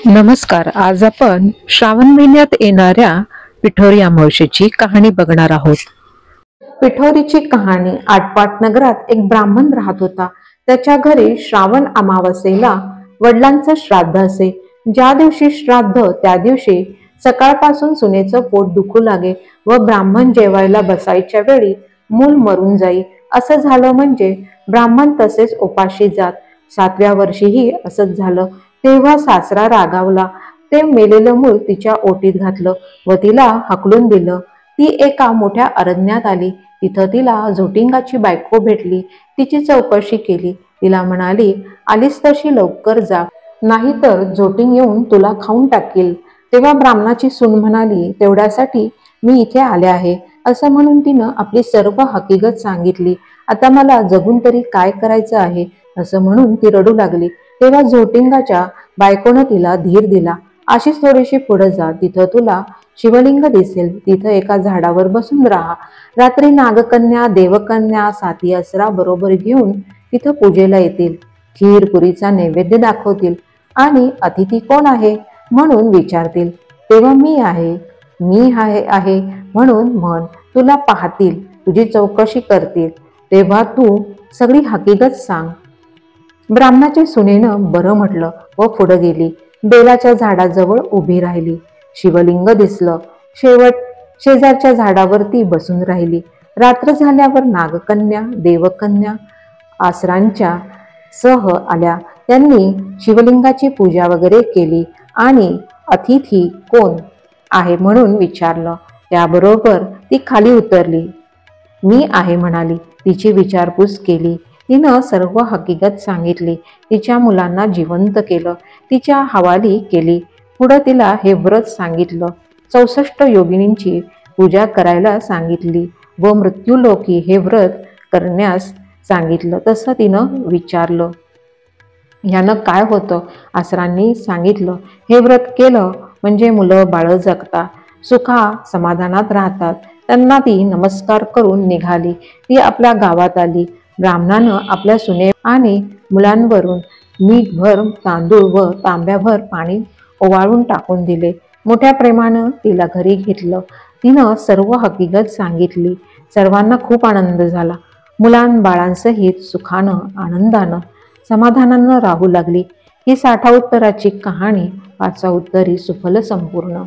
नमस्कार. आज आपण श्रावण महिन्यात येणाऱ्या पिठोरी अमावस्येची कहाणी बघणार आहोत. पिठोरीची कहाणी. आटपाट नगरात एक ब्राह्मण राहत होता. त्याच्या घरी श्रावण अमावस्येला वडिलांचं श्राद्ध असे. ज्या दिवशी श्राद्ध त्या दिवशी सकाळपासून सुनेचं पोट दुखू लागे व ब्राह्मण जेवायला बसायच्या वेळी मूल मरून जाई. असं झालं म्हणजे ब्राह्मण तसेच उपाशी जात. 7व्या वर्षीही असंच झालं. तेव्हा सासरा रागावला. ते मेलेलं मूल तिच्या ओटीत घातलं व तिला हकलून दिलं. ती एका मोठ्या अरण्यात आली. तिथं तिला झोटिंगाची बायको भेटली. तिची चौकशी केली. तिला म्हणाली, आलीस तशी लवकर जा, नाहीतर झोटिंग येऊन तुला खाऊन टाकील. तेव्हा ब्राह्मणाची सून म्हणाली, तेवढ्यासाठी मी इथे आले आहे. असं म्हणून तिनं आपली सर्व हकीकत सांगितली. आता मला जगून तरी काय करायचं आहे असं म्हणून ती रडू लागली. तेव्हा झोटिंगाच्या बायकोनं तिला धीर दिला. अशीच थोडीशी पुढे जा, तिथं तुला शिवलिंग दिसेल. तिथं एका झाडावर बसून राहा. रात्री नागकन्या, देवकन्या, साती असरा बरोबर घेऊन तिथं पूजेला येतील. खीर पुरीचा नैवेद्य दाखवतील आणि अतिथी कोण आहे म्हणून विचारतील. तेव्हा मी आहे म्हणून म्हण. तुला पाहतील, तुझी चौकशी करतील. तेव्हा तू सगळी हकीकत सांग. ब्राह्मणाच्या सुनेनं बरं म्हटलं व पुढे गेली. बेलाच्या झाडाजवळ उभी राहिली. शिवलिंग दिसलं. शेजारच्या झाडावरती बसून राहिली. रात्र झाल्यावर नागकन्या, देवकन्या आसरांच्या सह आल्या. त्यांनी शिवलिंगाची पूजा वगैरे केली आणि अतिथी कोण आहे म्हणून विचारलं. त्याबरोबर ती खाली उतरली. मी आहे म्हणाली. तिची विचारपूस केली. तिनं सर्व हकीकत सांगितली. तिच्या मुलांना जिवंत केलं. तिच्या हवाली केली. पुढं तिला हे व्रत सांगितलं. 64 योगिनींची पूजा करायला सांगितली व मृत्यूलोकी हे व्रत करण्यास सांगितलं. तसं तिनं विचारलं, यानं काय होतं? आसरांनी सांगितलं, हे व्रत केलं म्हणजे मुलं बाळ जगतात, सुखा समाधानात राहतात. त्यांना ती नमस्कार करून निघाली. ती आपल्या गावात आली. ब्राह्मणानं आपल्या सुने आणि मुलांवरून मीठभर तांदूळ व तांब्याभर पाणी ओवाळून टाकून दिले. मोठ्या प्रेमानं तिला घरी घेतलं. तिनं सर्व हकीकत सांगितली. सर्वांना खूप आनंद झाला. बाळांसहित सुखानं, आनंदानं, समाधानानं राहू लागली. ही 60 उत्तराची कहाणी 5 उत्तरी सुफल संपूर्ण.